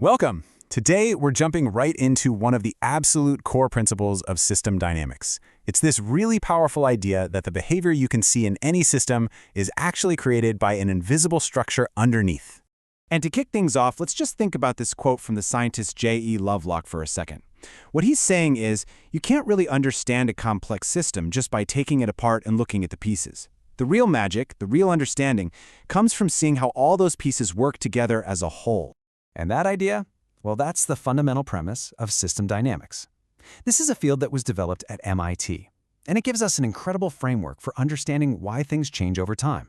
Welcome! Today, we're jumping right into one of the absolute core principles of system dynamics. It's this really powerful idea that the behavior you can see in any system is actually created by an invisible structure underneath. And to kick things off, let's just think about this quote from the scientist J.E. Lovelock for a second. What he's saying is, you can't really understand a complex system just by taking it apart and looking at the pieces. The real magic, the real understanding, comes from seeing how all those pieces work together as a whole. And that idea? Well, that's the fundamental premise of system dynamics. This is a field that was developed at MIT, and it gives us an incredible framework for understanding why things change over time.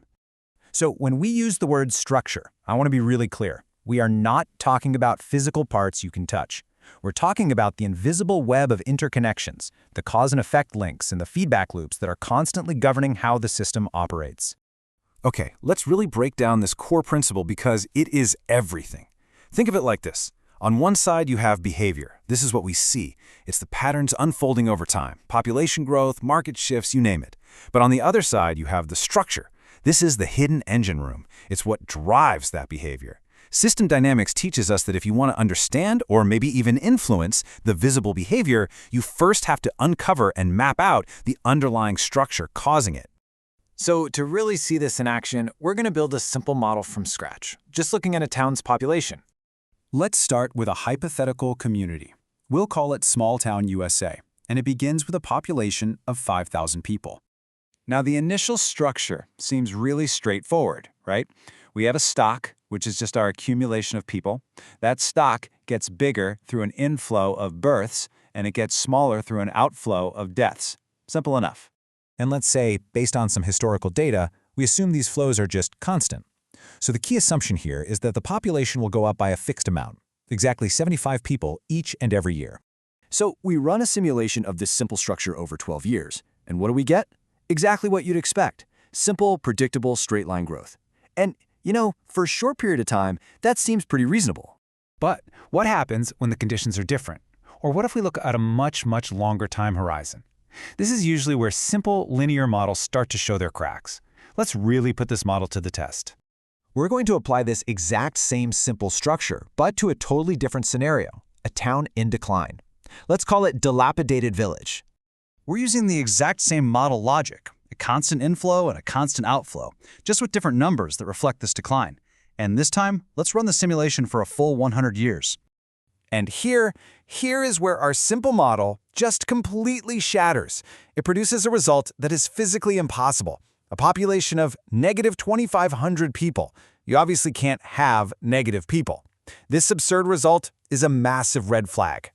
So when we use the word structure, I want to be really clear. We are not talking about physical parts you can touch. We're talking about the invisible web of interconnections, the cause and effect links, and the feedback loops that are constantly governing how the system operates. Okay, let's really break down this core principle because it is everything. Think of it like this. On one side, you have behavior. This is what we see. It's the patterns unfolding over time. Population growth, market shifts, you name it. But on the other side, you have the structure. This is the hidden engine room. It's what drives that behavior. System dynamics teaches us that if you want to understand or maybe even influence the visible behavior, you first have to uncover and map out the underlying structure causing it. So to really see this in action, we're going to build a simple model from scratch, just looking at a town's population. Let's start with a hypothetical community. We'll call it Small Town USA, and it begins with a population of 5,000 people. Now, the initial structure seems really straightforward, right? We have a stock, which is just our accumulation of people. That stock gets bigger through an inflow of births, and it gets smaller through an outflow of deaths. Simple enough. And let's say, based on some historical data, we assume these flows are just constant. So the key assumption here is that the population will go up by a fixed amount, exactly 75 people each and every year. So we run a simulation of this simple structure over 12 years. And what do we get? Exactly what you'd expect. Simple, predictable, straight-line growth. And, for a short period of time, that seems pretty reasonable. But what happens when the conditions are different? Or what if we look at a much, much longer time horizon? This is usually where simple, linear models start to show their cracks. Let's really put this model to the test. We're going to apply this exact same simple structure, but to a totally different scenario, a town in decline. Let's call it dilapidated village. We're using the exact same model logic, a constant inflow and a constant outflow, just with different numbers that reflect this decline. And this time, let's run the simulation for a full 100 years. And here is where our simple model just completely shatters. It produces a result that is physically impossible. A population of negative 2,500 people. You obviously can't have negative people. This absurd result is a massive red flag.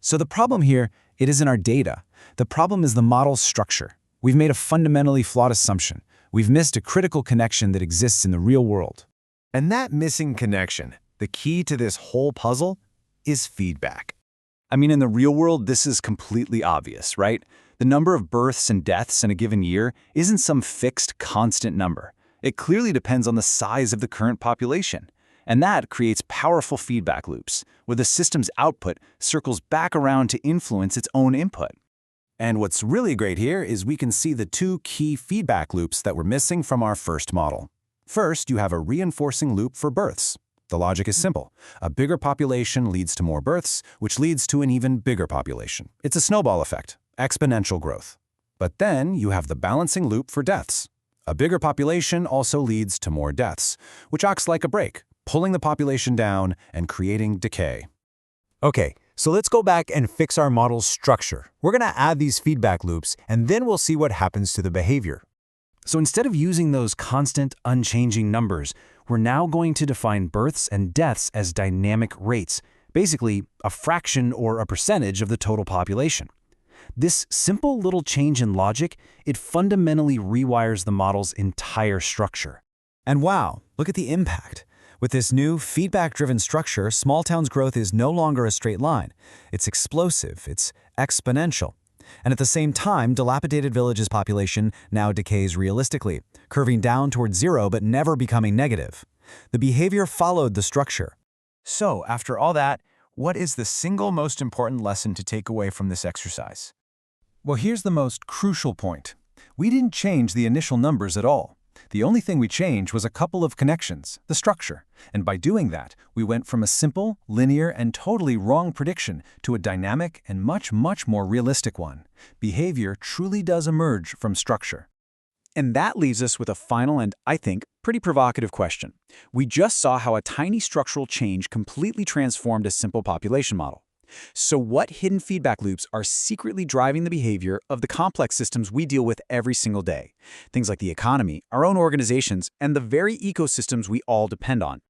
So the problem here, it isn't our data. The problem is the model's structure. We've made a fundamentally flawed assumption. We've missed a critical connection that exists in the real world. And that missing connection, the key to this whole puzzle, is feedback. I mean, in the real world, this is completely obvious, right? The number of births and deaths in a given year isn't some fixed, constant number. It clearly depends on the size of the current population. And that creates powerful feedback loops, where the system's output circles back around to influence its own input. And what's really great here is we can see the two key feedback loops that we're missing from our first model. First, you have a reinforcing loop for births. The logic is simple. A bigger population leads to more births, which leads to an even bigger population. It's a snowball effect. Exponential growth. But then you have the balancing loop for deaths. A bigger population also leads to more deaths, which acts like a brake, pulling the population down and creating decay. Okay, so let's go back and fix our model's structure. We're going to add these feedback loops, and then we'll see what happens to the behavior. So instead of using those constant, unchanging numbers, we're now going to define births and deaths as dynamic rates, basically a fraction or a percentage of the total population. This simple little change in logic, it fundamentally rewires the model's entire structure. And wow, look at the impact. With this new feedback-driven structure, small town's growth is no longer a straight line. It's explosive, it's exponential. And at the same time, dilapidated village's population now decays realistically, curving down towards zero but never becoming negative. The behavior followed the structure. So, after all that, what is the single most important lesson to take away from this exercise? Well, here's the most crucial point. We didn't change the initial numbers at all. The only thing we changed was a couple of connections, the structure. And by doing that, we went from a simple, linear, and totally wrong prediction to a dynamic and much more realistic one. Behavior truly does emerge from structure. And that leaves us with a final and, I think, pretty provocative question. We just saw how a tiny structural change completely transformed a simple population model. So what hidden feedback loops are secretly driving the behavior of the complex systems we deal with every single day? Things like the economy, our own organizations, and the very ecosystems we all depend on.